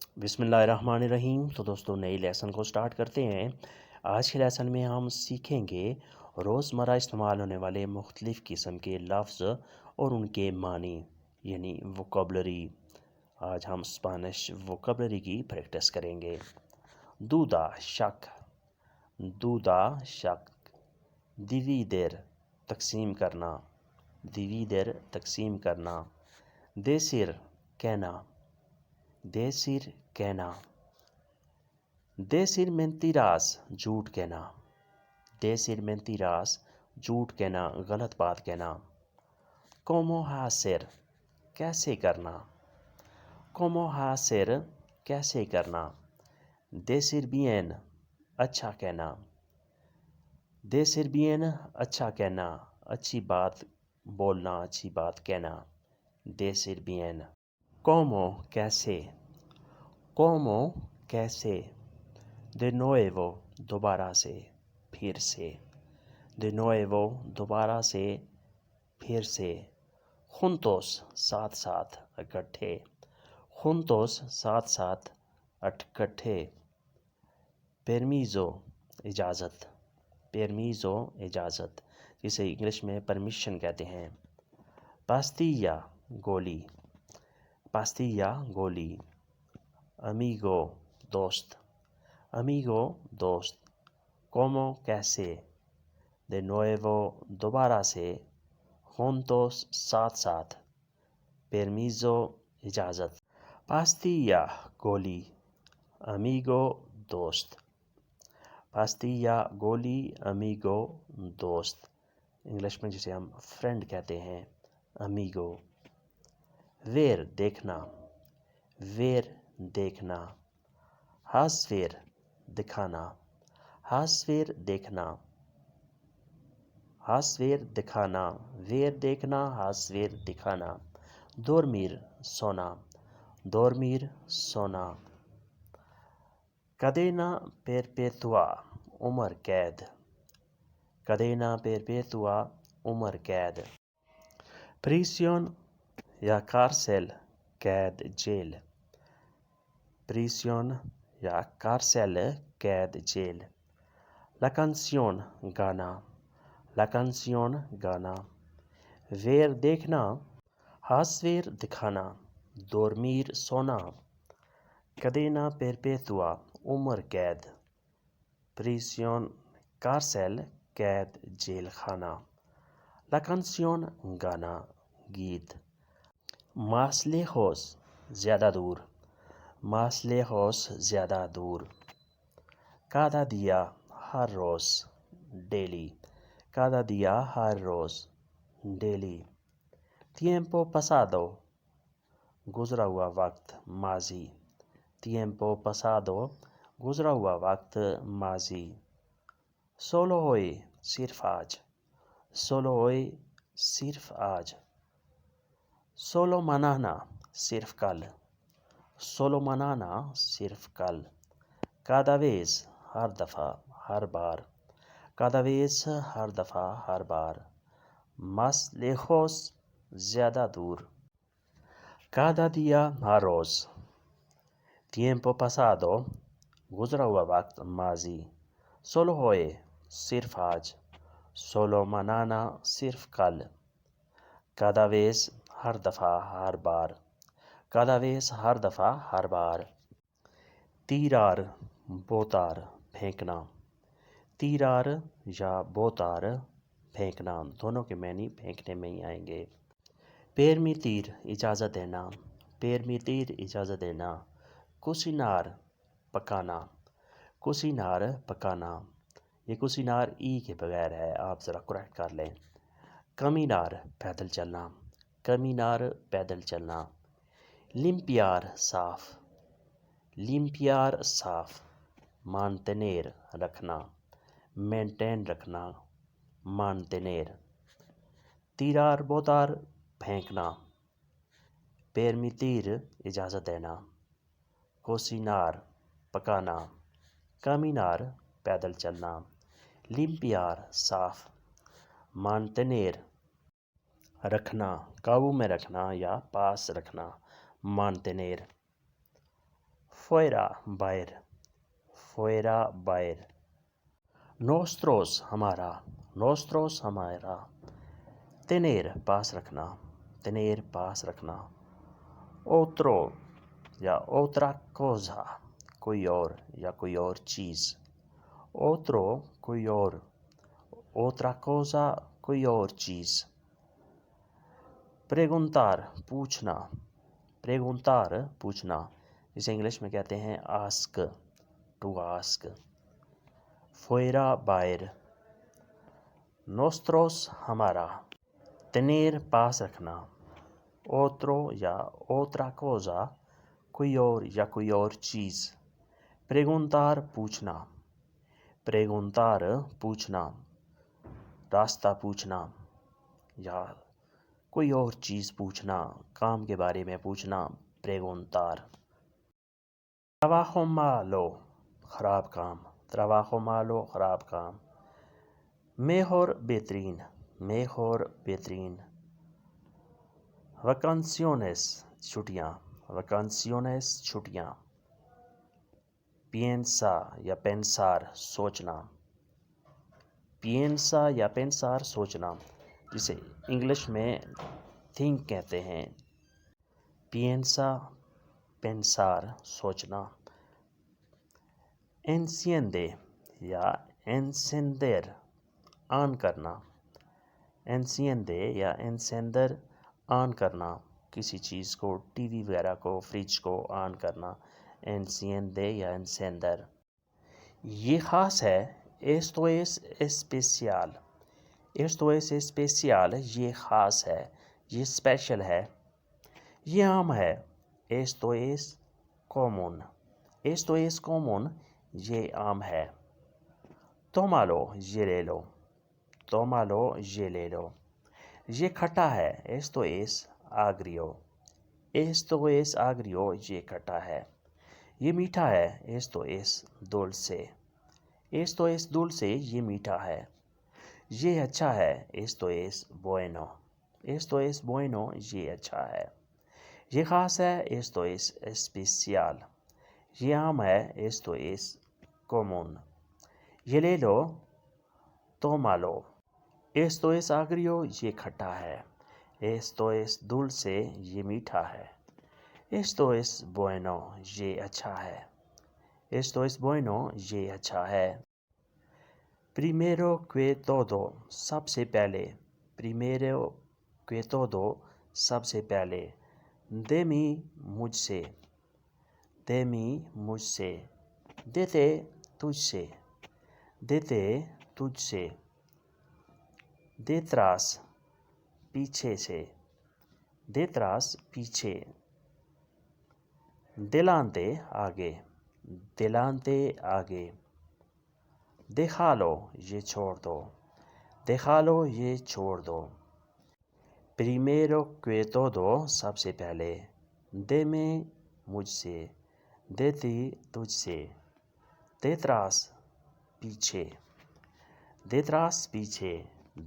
बिस्मिल्लाहिर्रहमानिर्रहीम। तो दोस्तों नई लेसन को स्टार्ट करते हैं। आज के लेसन में हम सीखेंगे रोज़मर्रा इस्तेमाल होने वाले मुख्तलिफ़ किस्म के लफ्ज़ और उनके मानी यानी वोकैबुलरी। आज हम स्पेनिश वोकैबुलरी की प्रैक्टिस करेंगे। दूदा शक, दूदा शक। डिवीडर तकसीम करना, डिवीडर तकसीम करना। देसिर कहना, देसिर कहना। देसिर मेंतिरास झूठ कहना, देसिर मेंतिरास झूठ कहना, गलत बात कहना। कोमो हासिर कैसे करना, कोमो हासिर कैसे करना। देसिर बियन अच्छा कहना, देसिर बियन अच्छा कहना, अच्छी बात बोलना, अच्छी बात कहना। देसिर बियन। कोमो कैसे, कोमो कैसे। de nuevo दोबारा से, फिर से। de nuevo दोबारा से, फिर से। juntos साथ साथ, इकट्ठे। juntos साथ साथ, इकट्ठे। permiso इजाज़त, permiso इजाज़त, जिसे इंग्लिश में परमिशन कहते हैं। pastilla गोली, pastilla गोली। amigo दोस्त, amigo दोस्त। como कैसे। de nuevo दोबारा से। juntos साथ साथ। permiso इजाज़त। pastilla गोली, amigo दोस्त। pastilla गोली, amigo दोस्त, इंग्लिश में जिसे हम फ्रेंड कहते हैं, amigo। ver देखना, ver देखना। हास्फेर दिखाना, हास्फेर देखना, हास्फेर दिखाना। वेर देखना, हास्फेर दिखाना। dormir सोना, dormir सोना। cadena perpetua उम्र कैद, cadena perpetua उम्र कैद। prisión या कारसेल कैद जेल, prisión या कारसेल कैद जेल। la canción गाना, la canción गाना। ver देखना, हास्फेर दिखाना। dormir सोना। cadena perpetua उम्र कैद, prisión कारसेल कैद जेल खाना। la canción गाना गीत। más lejos ज़्यादा दूर, más lejos ज़्यादा दूर। cada día हर रोज़, डेली, cada día हर रोज़, डेली। tiempo pasado गुज़रा हुआ वक्त, माजी, tiempo pasado गुज़रा हुआ वक्त, माजी। solo hoy सिर्फ आज, solo hoy सिर्फ आज। solo mañana सिर्फ कल, solo mañana सिर्फ कल। cada vez हर दफ़ा, हर बार, cada vez हर दफ़ा, हर बार। más lejos ज़्यादा दूर। cada día हर रोज़। tiempo pasado गुज़रा हुआ वक्त, माजी। solo hoy सिर्फ आज, solo mañana सिर्फ कल। cada vez हर दफ़ा, हर बार, cada vez हर दफ़ा, हर बार। tirar बोतार फेंकना, tirar या बोतार फेंकना, दोनों के मैनी फेंकने में ही आएंगे। permitir इजाज़त देना, permitir इजाज़त देना। cocinar पकाना, cocinar पकाना, ये cocinar ई के बगैर है, आप ज़रा करेक्ट कर लें। caminar पैदल चलना, caminar पैदल चलना। limpiar साफ, limpiar साफ। mantener रखना, maintain रखना, mantener। tirar बोतार फेंकना, permitir इजाज़त देना। cocinar पकाना, caminar पैदल चलना। limpiar साफ, mantener रखना, काबू में रखना या पास रखना, mantener। fuera, बाहर, fuera, बाहर। Nostros, हमारा, nostros, हमारा। Tener, पास रखना, tener, पास रखना। Otro या otra cosa, कोई और या कोई और चीज़। Otro, कोई और, otra cosa, कोई और चीज़। Preguntar, पूछना, preguntar, पूछना, जिसे इंग्लिश में कहते हैं ask, to ask। Fuera, बाहर। Nostros, हमारा। Tener, पास रखना। Otro या otra cosa, कोई और या कोई और चीज़। Preguntar, पूछना, preguntar, पूछना, रास्ता पूछना या कोई और चीज़ पूछना, काम के बारे में पूछना, preguntar। Trabajo malo, ख़राब काम, trabajo malo, ख़राब काम। Mejor, बेहतरीन, mejor, बेहतरीन। Vacaciones, छुट्टियाँ, vacaciones, छुट्टियाँ। Piensa या pensar, सोचना, piensa या pensar, सोचना, जिसे इंग्लिश में think कहते हैं। Piensa, pensar, सोचना। Enciende या encender, ऑन करना, enciende या encender, ऑन करना, किसी चीज़ को, टीवी वगैरह को, फ्रिज को ऑन करना, enciende या encender। ये ख़ास है, esto es especial, esto es especial, ये ख़ास है, ये स्पेशल है। ये आम है, esto es común, esto es común, ये आम है। Tómalo, ये ले लो, tómalo, ये ले लो। ये खट्टा है, esto es agrio, esto es agrio, ये खट्टा है। ये मीठा है, esto es dulce, esto es dulce, ये मीठा है। ये अच्छा है, esto es bueno, esto es bueno, ये अच्छा है। ये ख़ास है, esto es especial, ये आम है, esto es común। ये ले लो, tómalo, esto es agrio, ये खट्टा है, esto es dulce, ये मीठा है। esto es bueno, ये अच्छा है, esto es bueno, ये अच्छा है। Primero que todo, सबसे पहले, primero que todo, सबसे पहले। De mí, मुझसे, de mí, मुझसे। देते, तुझसे, देते, तुझसे। Detrás, पीछे से, detrás, पीछे। Delante, आगे, delante, आगे। Déjalo, ये छोड़ दो, déjalo, ये छोड़ दो। Primero que todo, सबसे पहले। De में, मुझसे, de ti, तुझसे। Detrás, पीछे, detrás, पीछे।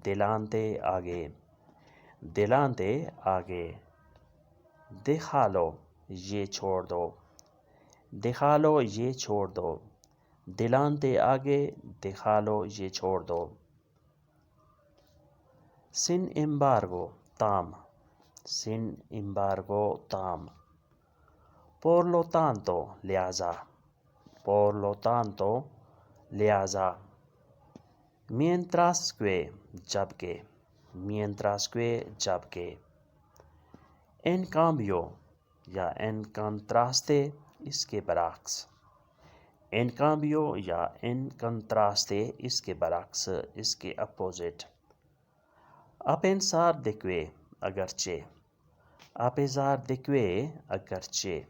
Delante, आगे, delante, आगे। Déjalo, ये छोड़ दो, déjalo, ये छोड़ दो। Delante, आगे, déjalo, ये छोड़ दो। Sin embargo, ताम, sin embargo, ताम। Por lo tanto, लिहाजा, por lo tanto, लिहाजा। Mientras que, जबकि, mientras que, जबकि। En cambio या en contraste, इसके बरक्स। En cambio या en contraste, इसके बरक्स, इसके opposite. A pensar de que, अगरचे, a pesar de que, अगरचे।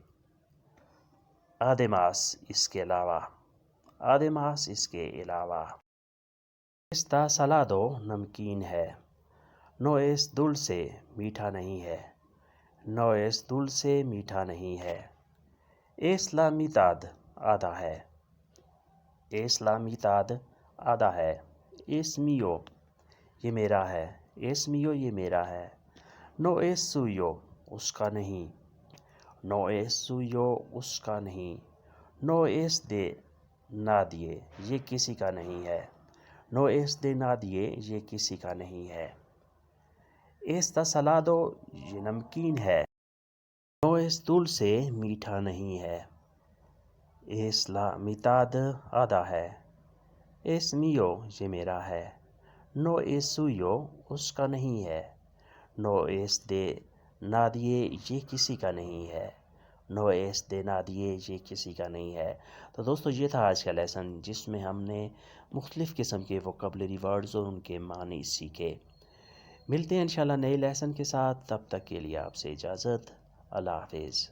Además, इसके अलावा, además, इसके अलावा। Está salado, नमकीन है। No es dulce, मीठा नहीं है। No es dulce, मीठा नहीं है। Es la mitad, आधा है। Es la mitad, आधा है। Es mío, ये मेरा है। Es mío, ये मेरा है। No es suyo, उसका नहीं। No es suyo, उसका नहीं। نو ایس دے نادیے یہ کسی کا نہیں ہے، نو ایس دے نادیے یہ کسی کا نہیں ہے، ایستا سلادو یہ نمکین ہے، نو ایس دل سے میٹھا نہیں ہے، ایس لا میتاد آدھا ہے، ایس میو یہ میرا ہے، نو ایس سویو اس کا نہیں ہے، نو ایس دے نادیے یہ کسی کا نہیں ہے، نو ایس دے نادیے یہ کسی کا نہیں ہے۔ تو دوستو یہ تھا آج کا لیسن جس میں ہم نے مختلف قسم کے ووکیبلری ورڈز اور ان کے معنی سیکھے۔ ملتے ہیں انشاءاللہ نئے لیسن کے ساتھ، تب تک کے لیے آپ سے اجازت، اللہ حافظ۔